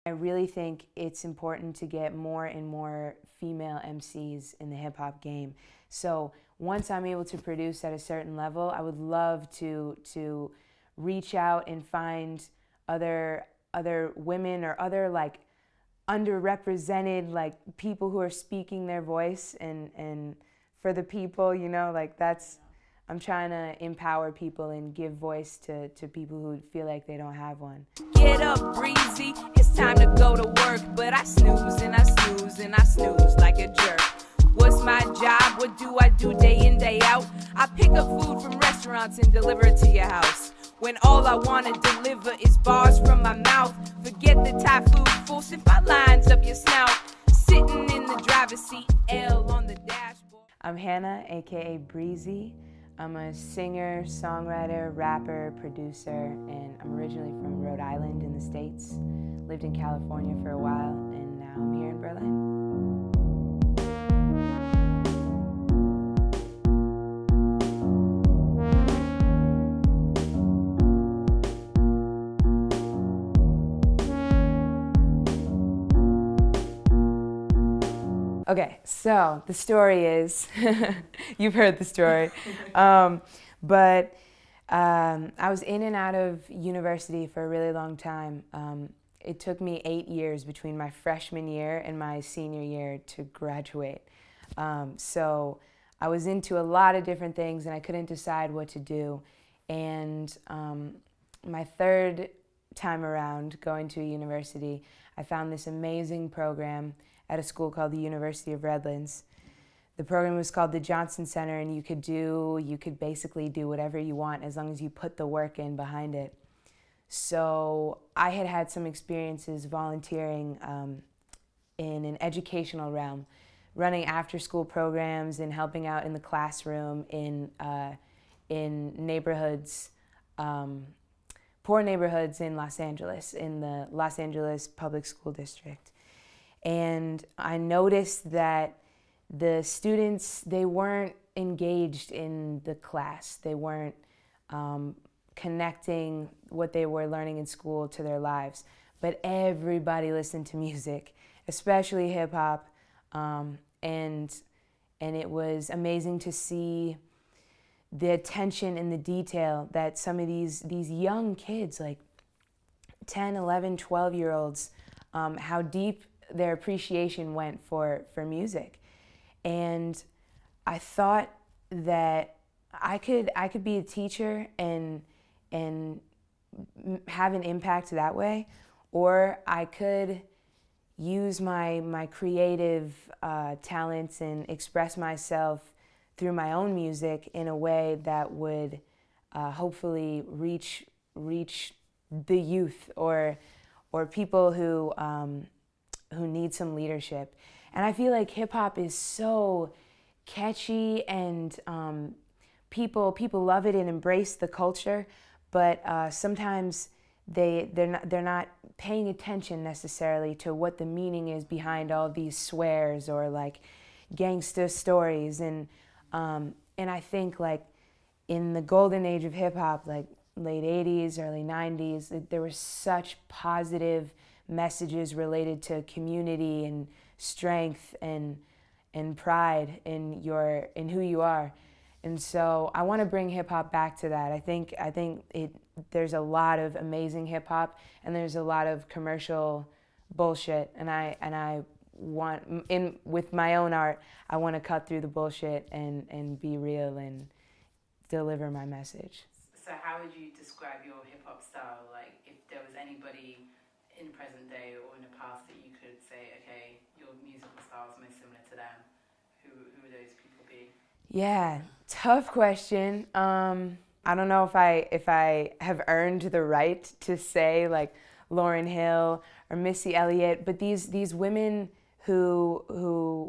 I really think it's important to get more and more female MCs in the hip hop game. So once I'm able to produce at a certain level, I would love to reach out and find other women or other like underrepresented like people who are speaking their voice and for the people, you know, like that's I'm trying to empower people and give voice to people who feel like they don't have one. Get up, Breezy, it's time to go to work, but I snooze and I snooze and I snooze like a jerk. What's my job? What do I do day in, day out? I pick up food from restaurants and deliver it to your house. When all I want to deliver is bars from my mouth. Forget the Thai food, full sip my lines up your snout. Sitting in the driver's seat, L on the dashboard. I'm Hannah, aka Breezy. I'm a singer, songwriter, rapper, producer, and I'm originally from Rhode Island in the States. Lived in California for a while, and now I'm here in Berlin. Okay, so the story is, you've heard the story, but I was in and out of university for a really long time. It took me 8 years between my freshman year and my senior year to graduate. So I was into a lot of different things and I couldn't decide what to do. And my third time around going to a university, I found this amazing program at a school called the University of Redlands. The program was called the Johnson Center, and you could basically do whatever you want as long as you put the work in behind it. So I had had some experiences volunteering in an educational realm, running after-school programs and helping out in the classroom in neighborhoods, poor neighborhoods in Los Angeles, in the Los Angeles Public School District. And I noticed that the students, they weren't engaged in the class. They weren't connecting what they were learning in school to their lives. But everybody listened to music, especially hip hop. And it was amazing to see the attention and the detail that some of these young kids, like 10, 11, 12-year-olds, how deep their appreciation went for music. And I thought that I could be a teacher and have an impact that way, or I could use my creative talents and express myself through my own music in a way that would hopefully reach the youth or people who need some leadership. And I feel like hip hop is so catchy and people love it and embrace the culture, but sometimes they're not paying attention necessarily to what the meaning is behind all these swears or like gangster stories. And I think like in the golden age of hip hop, like late 80s, early 90s, there were such positive messages related to community and strength and pride in who you are. And so I want to bring hip hop back to that. I think there's a lot of amazing hip hop and there's a lot of commercial bullshit, and I want with my own art, I want to cut through the bullshit and be real and deliver my message. So how would you describe your hip hop style? Like if there was anybody in the present day or in the past that you could say, okay, your musical style is most similar to them, who would those people be? Yeah, tough question. I don't know if I have earned the right to say like Lauryn Hill or Missy Elliott, but these women who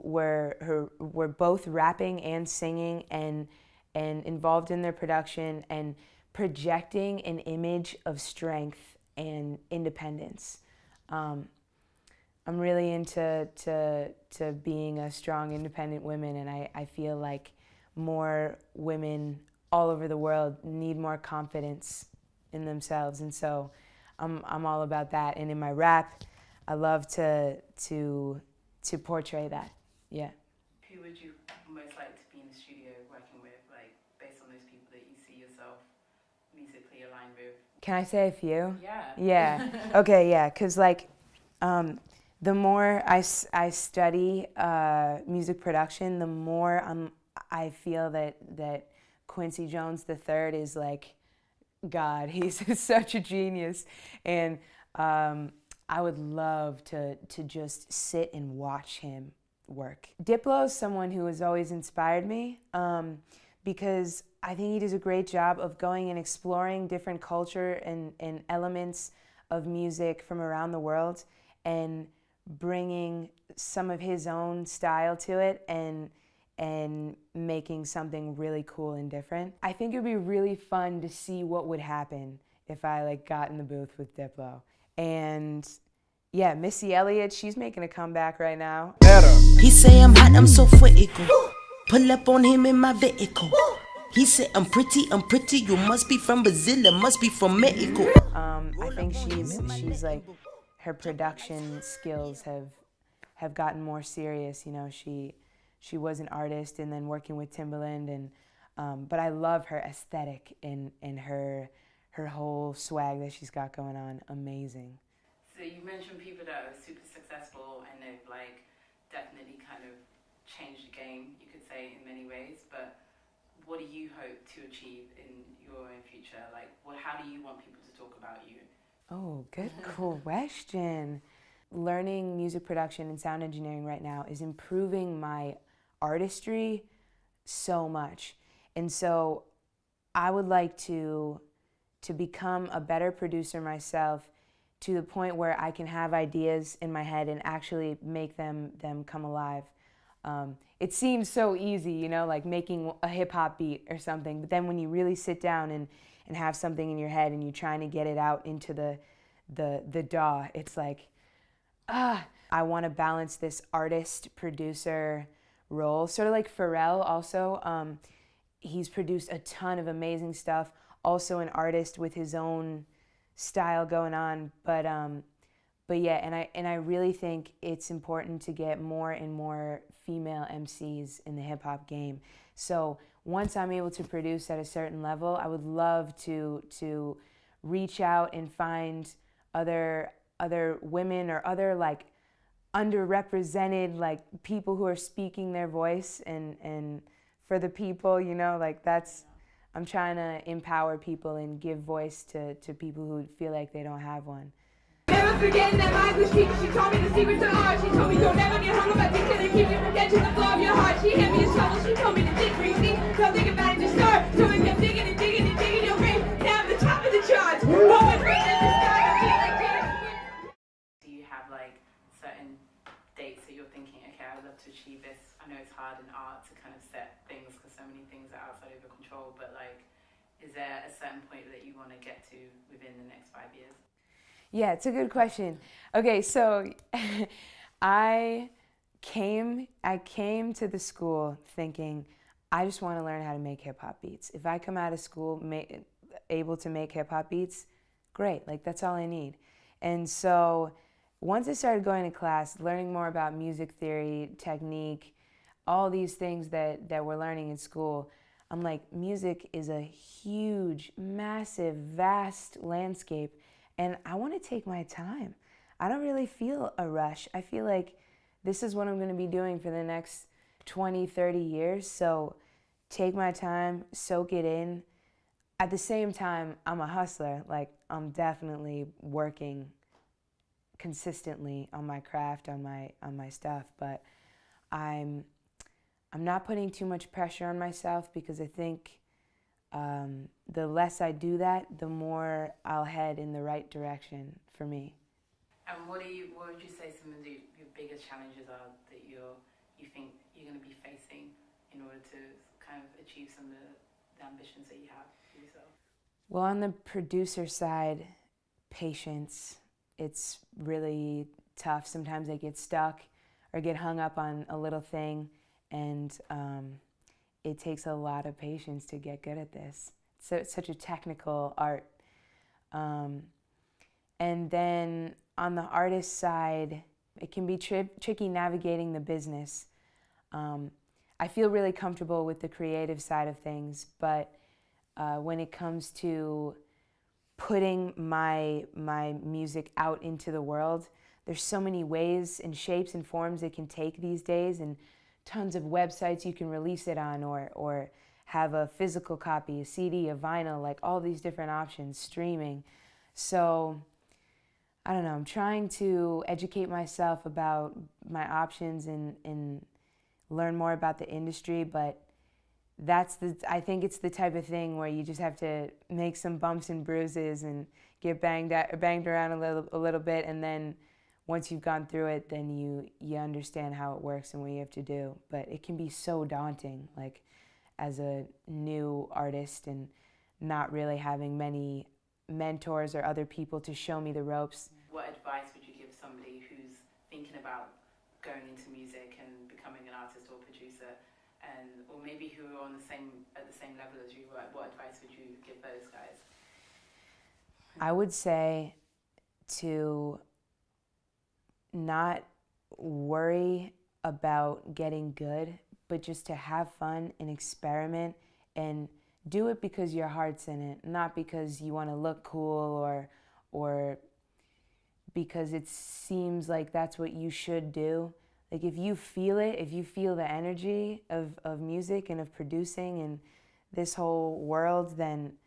were both rapping and singing and involved in their production and projecting an image of strength and independence. I'm really into being a strong, independent woman, and I feel like more women all over the world need more confidence in themselves, and so I'm all about that. And in my rap, I love to portray that. Yeah. Who would you most like to be in the studio working with, like based on those people that you see yourself musically aligned with? Can I say a few? Yeah. Yeah. Okay. Yeah. Because like, the more I study music production, the more I feel that Quincy Jones III is like God. He's such a genius, and I would love to just sit and watch him work. Diplo is someone who has always inspired me because I think he does a great job of going and exploring different culture and elements of music from around the world and bringing some of his own style to it and making something really cool and different. I think it would be really fun to see what would happen if I like got in the booth with Diplo. And yeah, Missy Elliott, she's making a comeback right now. He say I'm hot, I'm so critical. Pull up on him in my vehicle. He said I'm pretty, you must be from Brazil, it must be from Mexico. I think she's like, her production skills have gotten more serious. You know, she was an artist and then working with Timbaland, and but I love her aesthetic and her whole swag that she's got going on. Amazing. So you mentioned people that are super successful and they've like definitely kind of changed the game, you could say, in many ways, but what do you hope to achieve in your own future? Like, how do you want people to talk about you? Oh, good question. Learning music production and sound engineering right now is improving my artistry so much. And so I would like to become a better producer myself, to the point where I can have ideas in my head and actually make them come alive. It seems so easy, you know, like making a hip-hop beat or something, but then when you really sit down and have something in your head and you're trying to get it out into the DAW, it's like, I want to balance this artist-producer role, sort of like Pharrell also. He's produced a ton of amazing stuff, also an artist with his own style going on, but yeah, and I really think it's important to get more and more female MCs in the hip hop game. So once I'm able to produce at a certain level, I would love to reach out and find other women or other like underrepresented like people who are speaking their voice and for the people, you know, like that's, I'm trying to empower people and give voice to people who feel like they don't have one. Never forgetting that my English teacher, she told me the secret to art. She told me don't ever get hung about this till they keep you from getting to the floor of your heart. She handed me a shovel, she told me to dig Breezy. Don't think about it, just start. So we kept digging and digging and digging your grave. Now I'm the top of the charts. Always right in the sky, I feel like James. Do you have like certain dates that you're thinking, okay, I'd love to achieve this? I know it's hard in art to kind of set things because so many things are outside of your control, but like, is there a certain point that you want to get to within the next 5 years? Yeah, it's a good question. Okay, so I came to the school thinking, I just want to learn how to make hip hop beats. If I come out of school able to make hip hop beats, great, like that's all I need. And so once I started going to class, learning more about music theory, technique, all these things that we're learning in school, I'm like, music is a huge, massive, vast landscape, and I want to take my time. I don't really feel a rush. I feel like this is what I'm going to be doing for the next 20, 30 years, so take my time, soak it in. At the same time, I'm a hustler. Like, I'm definitely working consistently on my craft, on my stuff, but I'm not putting too much pressure on myself because I think the less I do that, the more I'll head in the right direction for me. And what would you say some of your biggest challenges are that you think you're going to be facing in order to kind of achieve some of the ambitions that you have for yourself? Well, on the producer side, patience. It's really tough. Sometimes I get stuck or get hung up on a little thing, and it takes a lot of patience to get good at this. So it's such a technical art. And then on the artist side, it can be tricky navigating the business. I feel really comfortable with the creative side of things, but when it comes to putting my music out into the world, there's so many ways and shapes and forms it can take these days, and tons of websites you can release it on, or have a physical copy, a CD, a vinyl, like all these different options, streaming. So I don't know, I'm trying to educate myself about my options and learn more about the industry, but I think it's the type of thing where you just have to make some bumps and bruises and get banged around a little bit, and then once you've gone through it, then you understand how it works and what you have to do. But it can be so daunting, like as a new artist and not really having many mentors or other people to show me the ropes. What advice would you give somebody who's thinking about going into music and becoming an artist or producer, or maybe who are at the same level as you? What advice would you give those guys? I would say to not worry about getting good, but just to have fun and experiment and do it because your heart's in it, not because you want to look cool or because it seems like that's what you should do. Like if you feel it, if you feel the energy of music and of producing and this whole world, then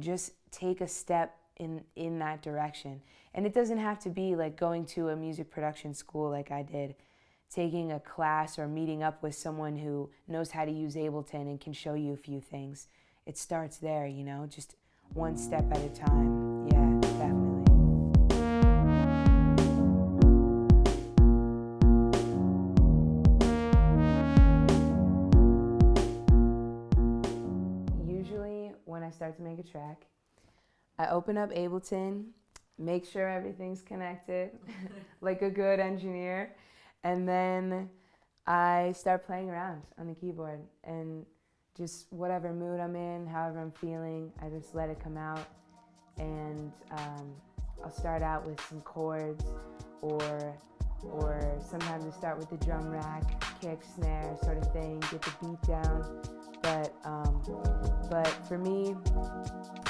just take a step in that direction. And it doesn't have to be like going to a music production school like I did, taking a class or meeting up with someone who knows how to use Ableton and can show you a few things. It starts there, you know, just one step at a time. Yeah, definitely. Usually when I start to make a track, I open up Ableton, make sure everything's connected like a good engineer, and then I start playing around on the keyboard, and just whatever mood I'm in, however I'm feeling, I just let it come out. And I'll start out with some chords, or sometimes I start with the drum rack, kick, snare sort of thing, get the beat down. But for me,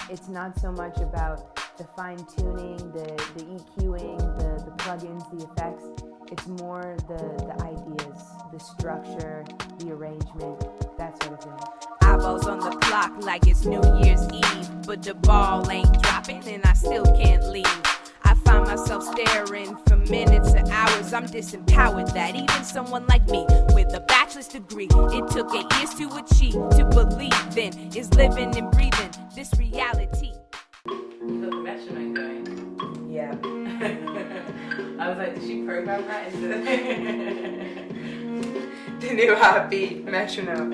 it's not so much about the fine-tuning, the EQing, the plugins, the effects. It's more the ideas, the structure, the arrangement, that sort of thing. Eyeballs on the clock like it's New Year's Eve, but the ball ain't dropping and I still can't leave. I find myself staring for minutes or hours. I'm disempowered that even someone like me with a bachelor's degree, it took 8 years to achieve, to believe in, is living and breathing this reality. You got the metronome going. Yeah. I was like, did she program that into the new heartbeat metronome?